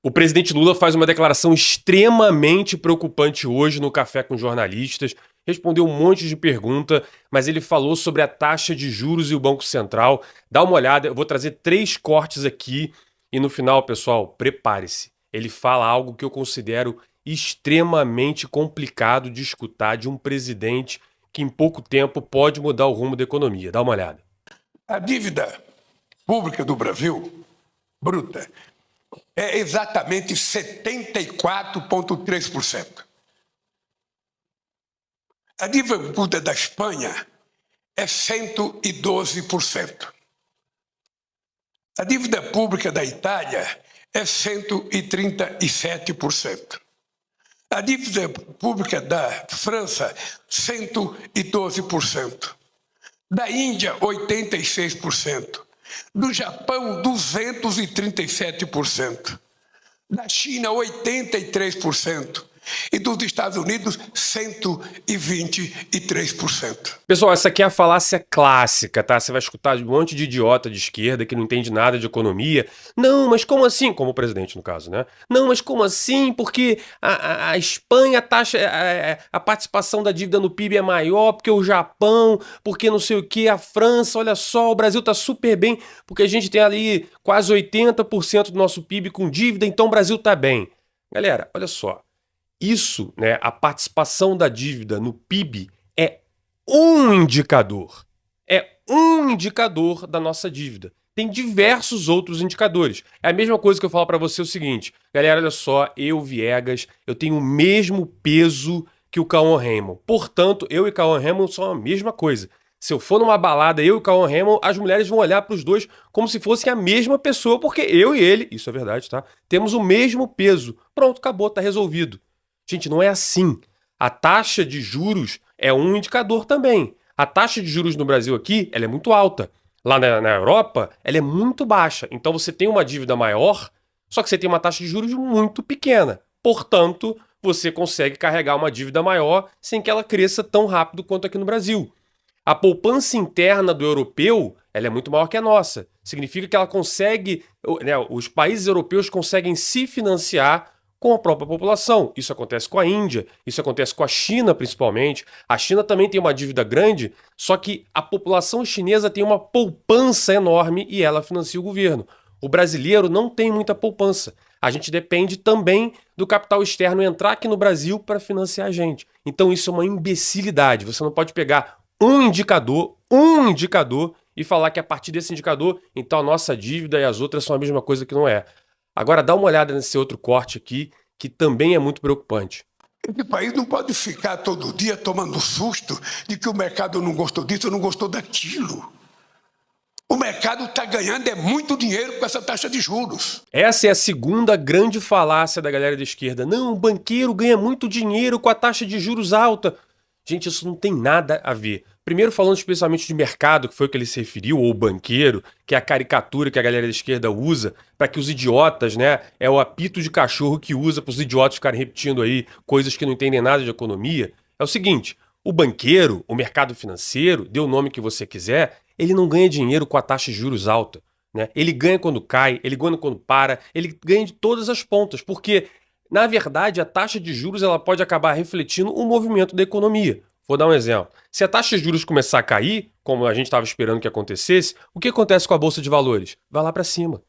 O presidente Lula faz uma declaração extremamente preocupante hoje no Café com Jornalistas. Respondeu um monte de pergunta, mas ele falou sobre a taxa de juros e o Banco Central. Dá uma olhada, eu vou trazer 3 cortes aqui e no final, pessoal, prepare-se. Ele fala algo que eu considero extremamente complicado de escutar de um presidente que em pouco tempo pode mudar o rumo da economia. Dá uma olhada. A dívida pública do Brasil, bruta, é exatamente 74,3%. A dívida bruta da Espanha é 112%. A dívida pública da Itália é 137%. A dívida pública da França, 112%. Da Índia, 86%. Do Japão, 237%. Da China, 83%. E dos Estados Unidos, 123%. Pessoal, essa aqui é a falácia clássica, tá? Você vai escutar um monte de idiota de esquerda que não entende nada de economia. Não, mas como assim? Como o presidente, no caso, né? Não, mas como assim? Porque a Espanha, a participação da dívida no PIB é maior, porque o Japão, porque não sei o que, a França, olha só, o Brasil tá super bem, porque a gente tem ali quase 80% do nosso PIB com dívida, então o Brasil tá bem. Galera, olha só. Isso, né, a participação da dívida no PIB é um indicador. É um indicador da nossa dívida. Tem diversos outros indicadores. É a mesma coisa que eu falo para você o seguinte, galera, olha só, eu, Viegas, eu tenho o mesmo peso que o Cauã Raymond. Portanto, eu e Cauã Raymond são a mesma coisa. Se eu for numa balada, eu e o Cauã Raymond, as mulheres vão olhar para os dois como se fossem a mesma pessoa, porque eu e ele, isso é verdade, tá? Temos o mesmo peso. Pronto, acabou, tá resolvido. Gente, não é assim. A taxa de juros é um indicador também. A taxa de juros no Brasil aqui, ela é muito alta. Lá na Europa, ela é muito baixa. Então você tem uma dívida maior, só que você tem uma taxa de juros muito pequena. Portanto, você consegue carregar uma dívida maior sem que ela cresça tão rápido quanto aqui no Brasil. A poupança interna do europeu, ela é muito maior que a nossa. Significa que ela consegue, né, os países europeus conseguem se financiar com a própria população. Isso acontece com a Índia, isso acontece com a China principalmente. A China também tem uma dívida grande, só que a população chinesa tem uma poupança enorme e ela financia o governo. O brasileiro não tem muita poupança. A gente depende também do capital externo entrar aqui no Brasil para financiar a gente. Então isso é uma imbecilidade. Você não pode pegar um indicador e falar que a partir desse indicador, então a nossa dívida e as outras são a mesma coisa, que não é. Agora dá uma olhada nesse outro corte aqui, que também é muito preocupante. Esse país não pode ficar todo dia tomando susto de que o mercado não gostou disso ou não gostou daquilo. O mercado está ganhando muito dinheiro com essa taxa de juros. Essa é a segunda grande falácia da galera da esquerda. Não, o banqueiro ganha muito dinheiro com a taxa de juros alta. Gente, isso não tem nada a ver. Primeiro, falando especialmente de mercado, que foi o que ele se referiu, ou banqueiro, que é a caricatura que a galera da esquerda usa para que os idiotas, né, é o apito de cachorro que usa para os idiotas ficarem repetindo aí coisas que não entendem nada de economia. É o seguinte, o banqueiro, o mercado financeiro, dê o nome que você quiser, ele não ganha dinheiro com a taxa de juros alta, né? Ele ganha quando cai, ele ganha quando para, ele ganha de todas as pontas, porque, na verdade, a taxa de juros ela pode acabar refletindo o movimento da economia. Vou dar um exemplo. Se a taxa de juros começar a cair, como a gente estava esperando que acontecesse, o que acontece com a Bolsa de Valores? Vai lá para cima.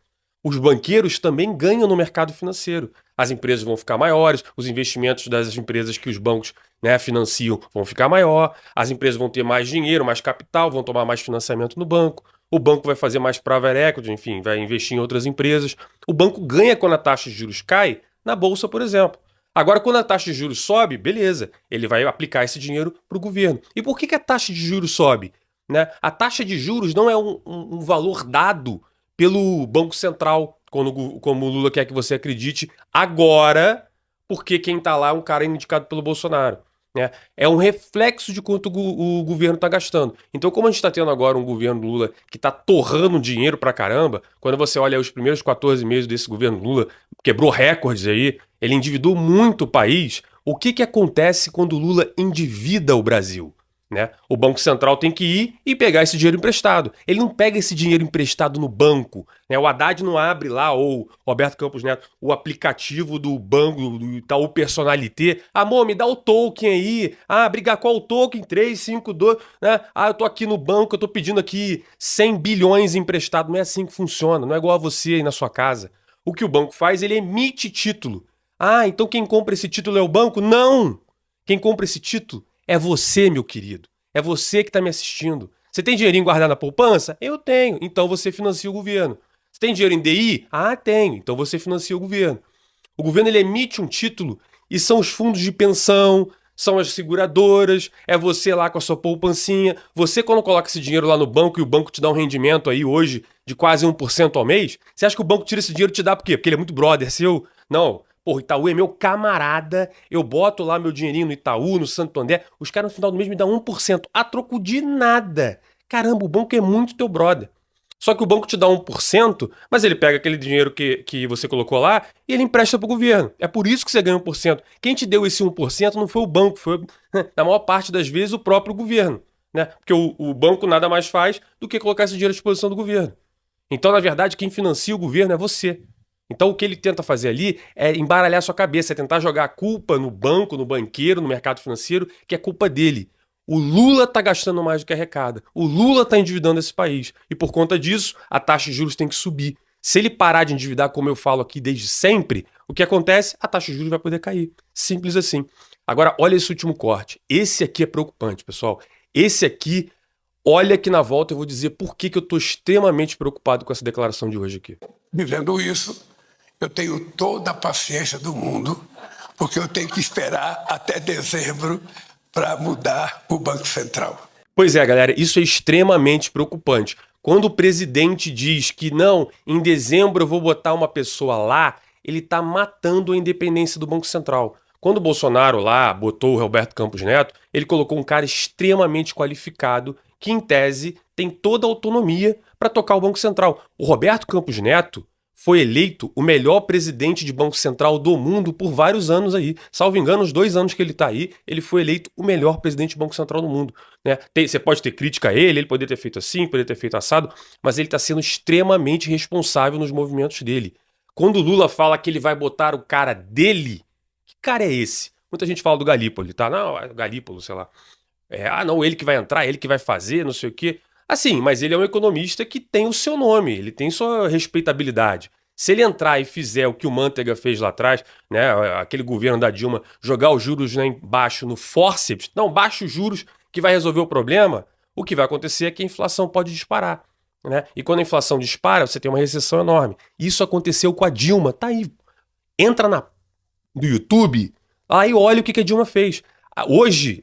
Os banqueiros também ganham no mercado financeiro. As empresas vão ficar maiores, os investimentos das empresas que os bancos, né, financiam vão ficar maior, as empresas vão ter mais dinheiro, mais capital, vão tomar mais financiamento no banco, o banco vai fazer mais private equity, enfim, vai investir em outras empresas. O banco ganha quando a taxa de juros cai, na Bolsa, por exemplo. Agora, quando a taxa de juros sobe, beleza, ele vai aplicar esse dinheiro para o governo. E por que a taxa de juros sobe? Né? A taxa de juros não é um valor dado pelo Banco Central, como o Lula quer que você acredite, agora, porque quem está lá é um cara indicado pelo Bolsonaro. Né? É um reflexo de quanto o governo está gastando. Então, como a gente está tendo agora um governo Lula que está torrando dinheiro pra caramba, quando você olha os primeiros 14 meses desse governo Lula, quebrou recordes aí, ele endividou muito o país. O que acontece quando o Lula endivida o Brasil? né? O Banco Central tem que ir e pegar esse dinheiro emprestado. Ele não pega esse dinheiro emprestado no banco, né? O Haddad não abre lá, ou Roberto Campos Neto, o aplicativo do banco, do Itaú Personalité. Amor, me dá o token aí. Ah, briga qual o token? 352, né? Ah, eu tô aqui no banco, eu tô pedindo aqui 100 bilhões emprestado. Não é assim que funciona, não é igual a você aí na sua casa. O que o banco faz, ele emite título. Ah, então quem compra esse título é o banco? Não! Quem compra esse título é você, meu querido. É você que está me assistindo. Você tem dinheirinho guardado na poupança? Eu tenho. Então você financia o governo. Você tem dinheiro em DI? Ah, tenho. Então você financia o governo. O governo ele emite um título e são os fundos de pensão, são as seguradoras, é você lá com a sua poupancinha. Você quando coloca esse dinheiro lá no banco e o banco te dá um rendimento aí hoje de quase 1% ao mês, você acha que o banco tira esse dinheiro e te dá por quê? Porque ele é muito brother seu? Não. Pô, Itaú é meu camarada, eu boto lá meu dinheirinho no Itaú, no Santander, os caras no final do mês me dão 1%, a troco de nada. Caramba, o banco é muito teu brother. Só que o banco te dá 1%, mas ele pega aquele dinheiro que você colocou lá e ele empresta pro governo. É por isso que você ganha 1%. Quem te deu esse 1% não foi o banco, foi, na maior parte das vezes, o próprio governo, né? Porque o banco nada mais faz do que colocar esse dinheiro à disposição do governo. Então, na verdade, quem financia o governo é você. Então, o que ele tenta fazer ali é embaralhar a sua cabeça, é tentar jogar a culpa no banco, no banqueiro, no mercado financeiro, que é culpa dele. O Lula está gastando mais do que arrecada. O Lula está endividando esse país. E por conta disso, a taxa de juros tem que subir. Se ele parar de endividar, como eu falo aqui desde sempre, o que acontece? A taxa de juros vai poder cair. Simples assim. Agora, olha esse último corte. Esse aqui é preocupante, pessoal. Esse aqui, olha que na volta eu vou dizer por que eu estou extremamente preocupado com essa declaração de hoje aqui. Dizendo isso, eu tenho toda a paciência do mundo, porque eu tenho que esperar até dezembro para mudar o Banco Central. Pois é, galera, isso é extremamente preocupante. Quando o presidente diz que não, em dezembro eu vou botar uma pessoa lá, ele está matando a independência do Banco Central. Quando o Bolsonaro lá botou o Roberto Campos Neto, ele colocou um cara extremamente qualificado, que em tese tem toda a autonomia para tocar o Banco Central. O Roberto Campos Neto foi eleito o melhor presidente de Banco Central do mundo por vários anos aí. Salvo engano, os 2 anos que ele está aí, ele foi eleito o melhor presidente de Banco Central do mundo, né? Você pode ter crítica a ele poderia ter feito assim, poderia ter feito assado, mas ele está sendo extremamente responsável nos movimentos dele. Quando o Lula fala que ele vai botar o cara dele, que cara é esse? Muita gente fala do Galípolo, tá? Não, é o Galípolo, sei lá. Não, ele que vai entrar, ele que vai fazer, não sei o quê. Assim, mas ele é um economista que tem o seu nome, ele tem sua respeitabilidade. Se ele entrar e fizer o que o Manteiga fez lá atrás, né, aquele governo da Dilma, jogar os juros lá embaixo no fórceps, não, baixa os juros que vai resolver o problema, o que vai acontecer é que a inflação pode disparar, né? E quando a inflação dispara, você tem uma recessão enorme. Isso aconteceu com a Dilma, tá aí. Entra no YouTube, aí olha o que a Dilma fez. Hoje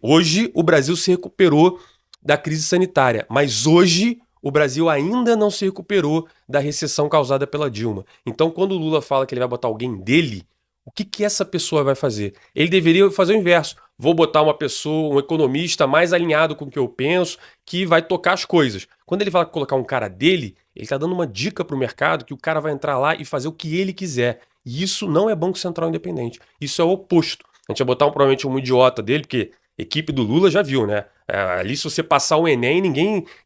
o Brasil se recuperou da crise sanitária, mas hoje o Brasil ainda não se recuperou da recessão causada pela Dilma. Então, quando o Lula fala que ele vai botar alguém dele, o que essa pessoa vai fazer? Ele deveria fazer o inverso. Vou botar uma pessoa, um economista mais alinhado com o que eu penso, que vai tocar as coisas. Quando ele fala colocar um cara dele, ele está dando uma dica para o mercado que o cara vai entrar lá e fazer o que ele quiser. E isso não é Banco Central independente. Isso é o oposto. A gente vai botar provavelmente um idiota dele, porque equipe do Lula já viu, né? Ali se você passar o Enem,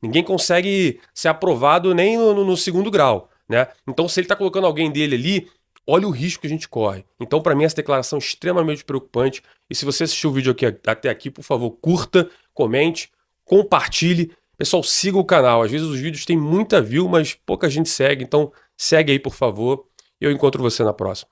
ninguém consegue ser aprovado nem no segundo grau, né? Então se ele está colocando alguém dele ali, olha o risco que a gente corre. Então para mim essa declaração é extremamente preocupante. E se você assistiu o vídeo até aqui, por favor, curta, comente, compartilhe. Pessoal, siga o canal. Às vezes os vídeos têm muita view, mas pouca gente segue. Então segue aí, por favor. E eu encontro você na próxima.